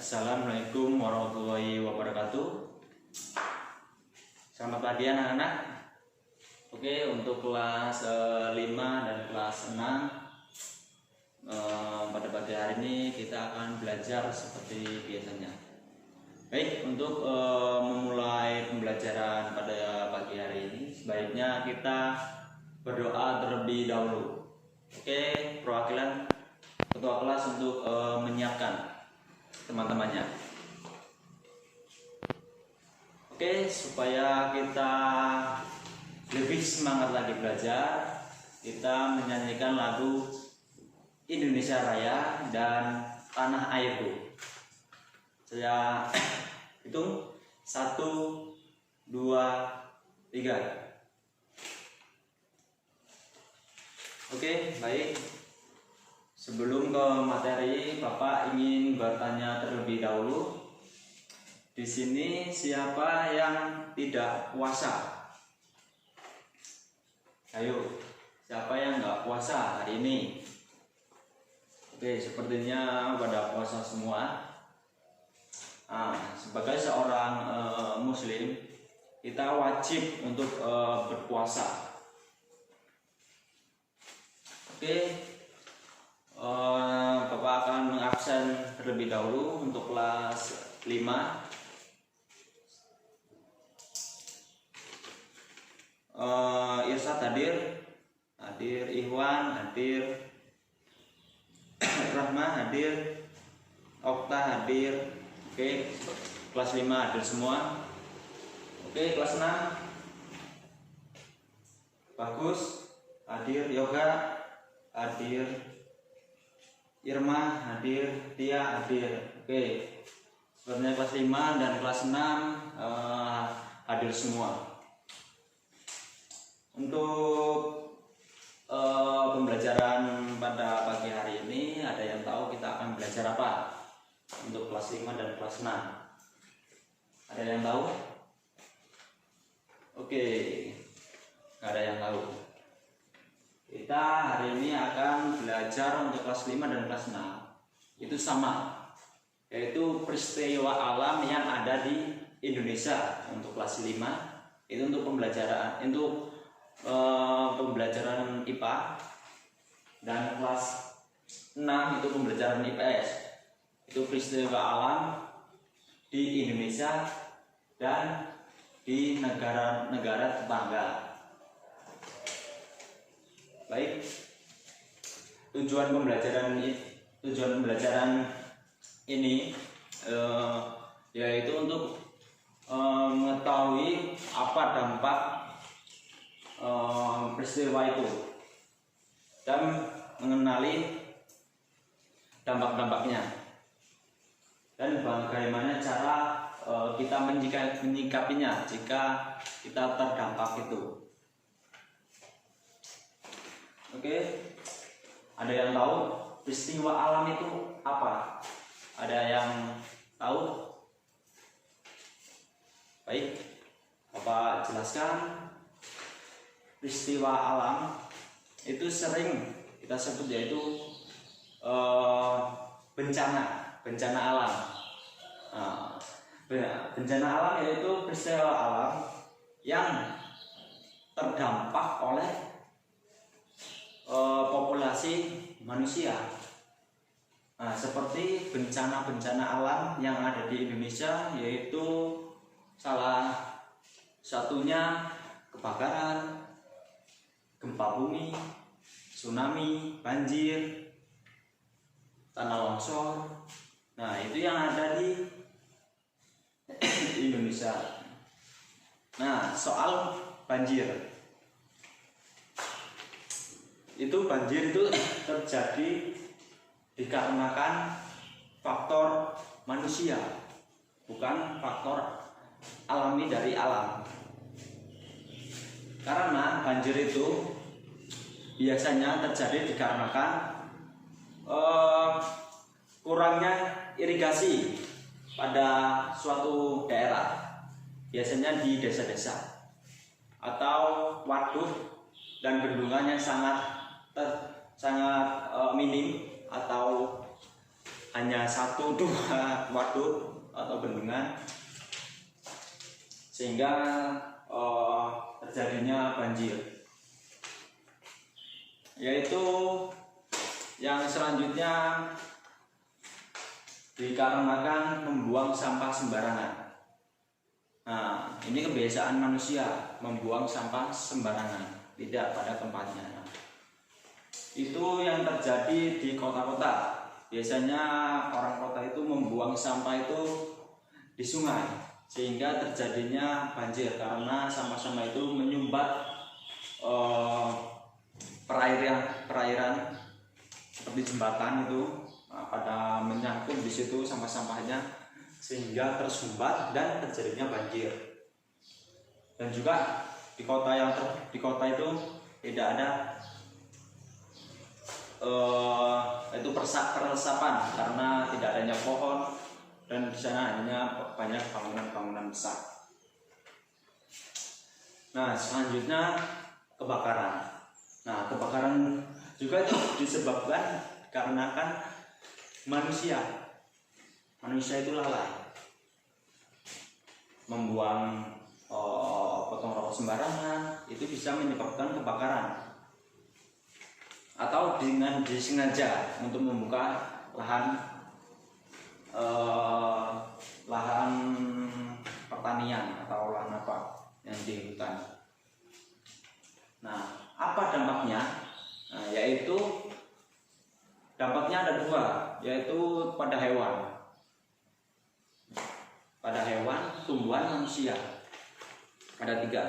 Assalamualaikum warahmatullahi wabarakatuh. Selamat pagi anak-anak. Oke, untuk kelas 5 dan kelas 6 pada pagi hari ini kita akan belajar seperti biasanya. Baik, untuk memulai pembelajaran pada pagi hari ini sebaiknya kita berdoa terlebih dahulu. Oke, perwakilan ketua kelas untuk menyiapkan teman-temannya. Oke, supaya kita lebih semangat lagi belajar, kita menyanyikan lagu Indonesia Raya dan Tanah Airku. Saya hitung 1, 2, 3. Oke, baik. Sebelum ke materi, Bapak ingin bertanya terlebih dahulu. Di sini siapa yang tidak puasa? Ayo, siapa yang nggak puasa hari ini? Oke, sepertinya pada puasa semua. Sebagai seorang Muslim, kita wajib untuk berpuasa. Oke. Bapak akan mengabsen terlebih dahulu untuk kelas 5. Irsad hadir, Ikhwan hadir, Rahma hadir, Okta hadir. Oke, kelas 5 hadir semua. Oke, kelas 6 Bagus hadir, Yoga hadir, Irma hadir, Tia hadir. Oke, sebenarnya kelas 5 dan kelas 6 hadir semua. Untuk pembelajaran pada pagi hari ini, ada yang tahu kita akan belajar apa untuk kelas 5 dan kelas 6? Ada yang tahu? Oke, nggak ada yang tahu. Kita hari ini akan belajar untuk kelas 5 dan kelas 6. Itu sama, yaitu peristiwa alam yang ada di Indonesia. Untuk kelas 5 itu untuk pembelajaran IPA, dan kelas 6 itu pembelajaran IPS. Itu peristiwa alam di Indonesia dan di negara-negara tetangga. Baik, tujuan pembelajaran ini yaitu untuk mengetahui apa dampak peristiwa itu dan mengenali dampak-dampaknya dan bagaimana cara kita menyikapinya jika kita terdampak itu. Oke, ada yang tahu peristiwa alam itu apa? Ada yang tahu? Baik, Bapak jelaskan. Peristiwa alam itu sering kita sebut yaitu bencana alam. Bencana alam yaitu peristiwa alam yang terdampak oleh populasi manusia. Seperti bencana-bencana alam yang ada di Indonesia, yaitu salah satunya kebakaran, gempa bumi, tsunami, banjir, tanah longsor. Nah, itu yang ada di Indonesia. Nah, soal banjir. Banjir itu terjadi dikarenakan faktor manusia, bukan faktor alami dari alam. Karena banjir itu biasanya terjadi dikarenakan kurangnya irigasi pada suatu daerah, biasanya di desa-desa, atau waduk dan bendungan yang sangat minim atau hanya 1-2 waduk atau bendungan, sehingga terjadinya banjir. Yaitu yang selanjutnya dikarenakan membuang sampah sembarangan. Nah, ini kebiasaan manusia membuang sampah sembarangan, tidak pada tempatnya. Itu yang terjadi di kota-kota. Biasanya orang kota itu membuang sampah itu di sungai, sehingga terjadinya banjir karena sampah-sampah itu menyumbat perairan seperti jembatan itu pada menyangkut di situ sampah-sampahnya, sehingga tersumbat dan terjadinya banjir. Dan juga di kota itu tidak ada itu peresapan karena tidak adanya pohon, dan di sana hanya banyak bangunan-bangunan besar. Nah, selanjutnya kebakaran. Nah, kebakaran juga itu disebabkan karena kan manusia itu lalai membuang potong rokok sembarangan, itu bisa menyebabkan kebakaran. Atau dengan disengaja untuk membuka lahan pertanian atau lahan apa yang di hutan. Nah, apa dampaknya? Nah, yaitu dampaknya ada 2, yaitu pada hewan, tumbuhan, manusia. Ada 3.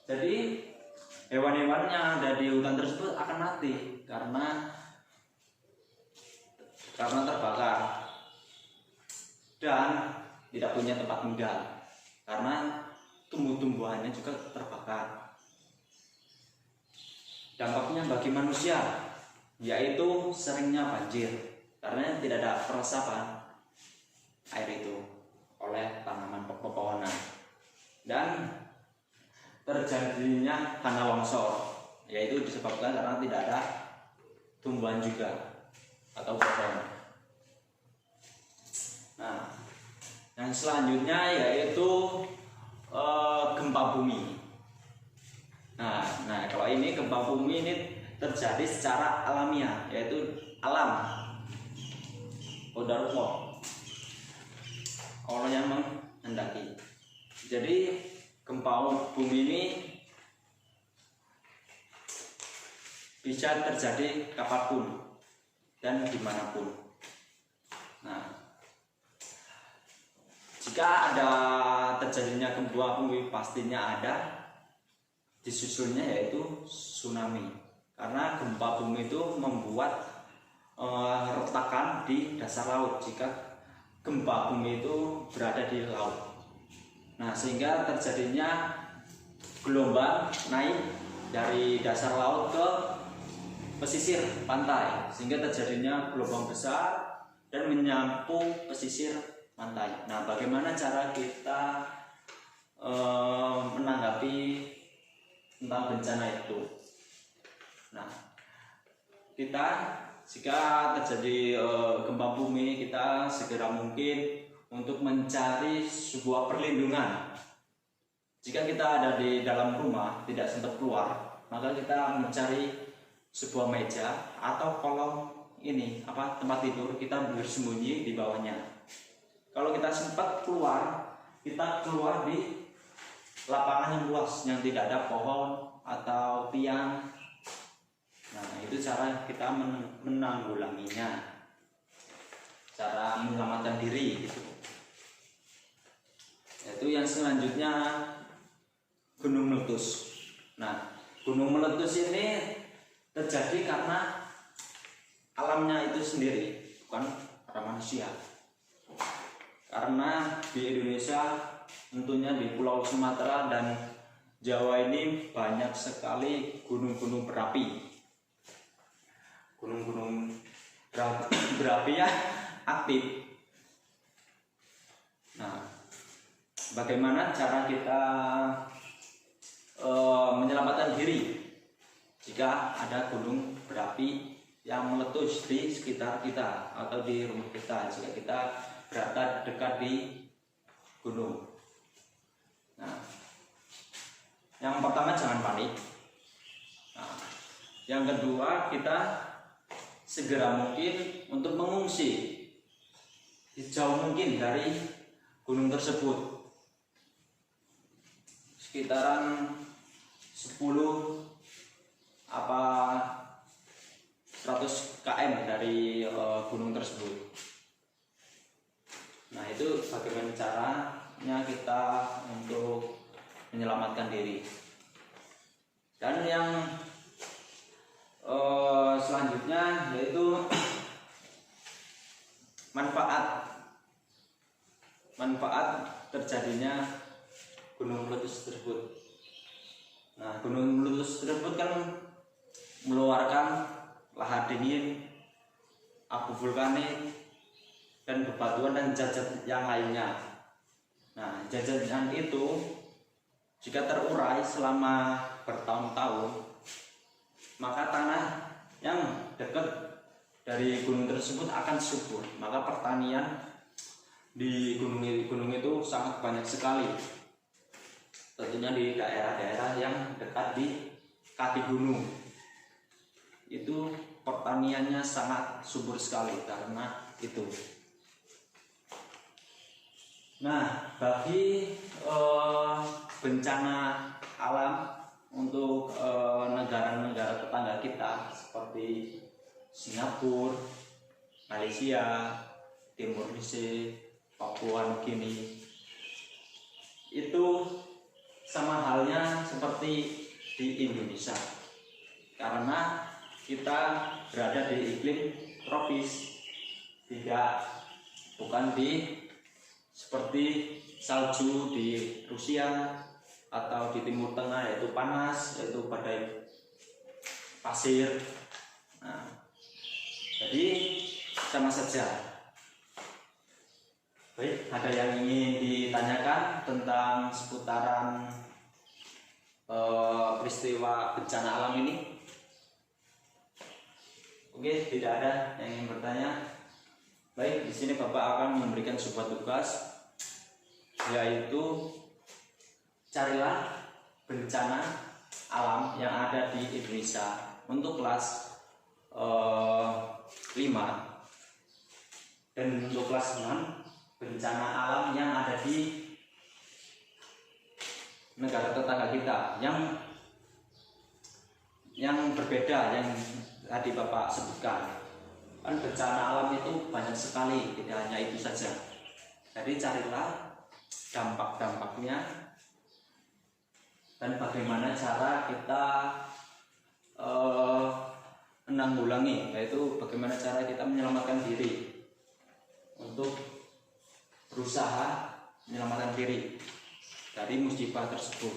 Jadi hewan-hewan yang ada di hutan tersebut akan mati karena terbakar dan tidak punya tempat tinggal karena tumbuh-tumbuhannya juga terbakar. Dampaknya bagi manusia yaitu seringnya banjir karena tidak ada peresapan air itu oleh tanaman pepohonan, dan terjadinya tanah longsor, yaitu disebabkan karena tidak ada tumbuhan juga atau pohon. Nah, yang selanjutnya yaitu gempa bumi. Nah, kalau ini gempa bumi ini terjadi secara alamiah, yaitu alam, qadarullah, Allah yang menghendaki. Jadi gempa bumi ini bisa terjadi kapanpun dan dimanapun. Nah, jika ada terjadinya gempa bumi, pastinya ada disusulnya yaitu tsunami, karena gempa bumi itu membuat retakan di dasar laut jika gempa bumi itu berada di laut. Nah, sehingga terjadinya gelombang naik dari dasar laut ke pesisir pantai, sehingga terjadinya gelombang besar dan menyapu pesisir pantai. Nah, bagaimana cara kita menanggapi tentang bencana itu? Nah, kita jika terjadi gempa bumi, kita segera mungkin untuk mencari sebuah perlindungan. Jika kita ada di dalam rumah tidak sempat keluar, maka kita mencari sebuah meja atau kolong ini tempat tidur, kita bersembunyi di bawahnya. Kalau kita sempat keluar, kita keluar di lapangan yang luas yang tidak ada pohon atau tiang. Nah, itu cara kita menanggulanginya, cara menyelamatkan diri gitu. Itu yang selanjutnya gunung meletus. Nah, gunung meletus ini terjadi karena alamnya itu sendiri, bukan karena manusia. Karena di Indonesia, tentunya di Pulau Sumatera dan Jawa ini banyak sekali gunung-gunung berapi. Gunung-gunung berapi ya aktif. Nah, bagaimana cara kita menyelamatkan diri jika ada gunung berapi yang meletus di sekitar kita atau di rumah kita jika kita berada dekat di gunung. Nah, yang pertama jangan panik. Nah, yang kedua kita segera mungkin untuk mengungsi sejauh mungkin dari gunung tersebut, sekitaran 10 apa 100 km dari gunung tersebut. Nah, itu bagaimana caranya kita untuk menyelamatkan diri. Dan yang selanjutnya yaitu manfaat terjadinya gunung meletus tersebut. Nah, gunung meletus tersebut kan mengeluarkan lahar dingin, abu vulkanik, dan bebatuan dan zat-zat yang lainnya. Nah, zat-zat itu jika terurai selama bertahun-tahun, maka tanah yang dekat dari gunung tersebut akan subur. Maka pertanian di gunung itu sangat banyak sekali. Tentunya di daerah-daerah yang dekat di kaki gunung itu pertaniannya sangat subur sekali karena itu. Nah, bagi bencana alam untuk negara-negara tetangga kita seperti Singapura, Malaysia, Timur Leste, Papua Nugini, itu sama halnya seperti di Indonesia, karena kita berada di iklim tropis, bukan di seperti salju di Rusia atau di Timur Tengah, yaitu panas, yaitu badai pasir. Nah, jadi sama saja. Baik, ada yang ingin ditanyakan tentang seputaran peristiwa bencana alam ini? Oke, tidak ada yang ingin bertanya. Baik, di sini Bapak akan memberikan sebuah tugas, yaitu carilah bencana alam yang ada di Indonesia untuk kelas 5, dan untuk kelas 6 bencana alam yang ada di negara tetangga kita yang berbeda yang tadi Bapak sebutkan. Kan bencana alam itu banyak sekali, tidak hanya itu saja. Jadi carilah dampak-dampaknya dan bagaimana cara kita menanggulangi, yaitu bagaimana cara kita menyelamatkan diri untuk berusaha menyelamatkan diri dari musibah tersebut.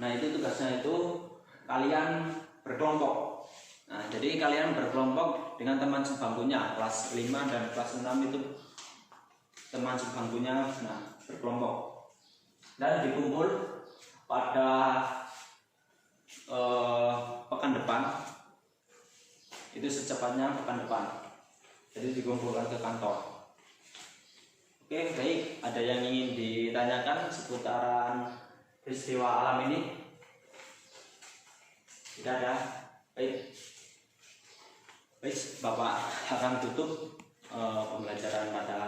Nah, itu tugasnya itu kalian berkelompok. Nah, jadi kalian berkelompok dengan teman sebangkunya kelas 5 dan kelas 6 itu teman sebangkunya, nah, berkelompok dan dikumpul pada pekan depan, itu secepatnya pekan depan. Jadi dikumpulkan ke kantor. Oke, baik. Ada yang ingin ditanyakan seputaran peristiwa alam ini? Tidak ada. Baik. Baik, Bapak akan tutup pembelajaran pada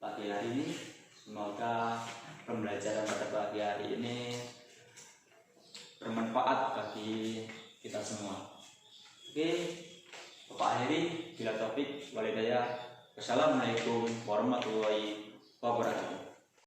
pagi hari ini. Semoga pembelajaran pada pagi hari ini bermanfaat bagi kita semua. Oke, Bapak akhiri, bila topik walidaya. Wassalamualaikum warahmatullahi wabarakatuh.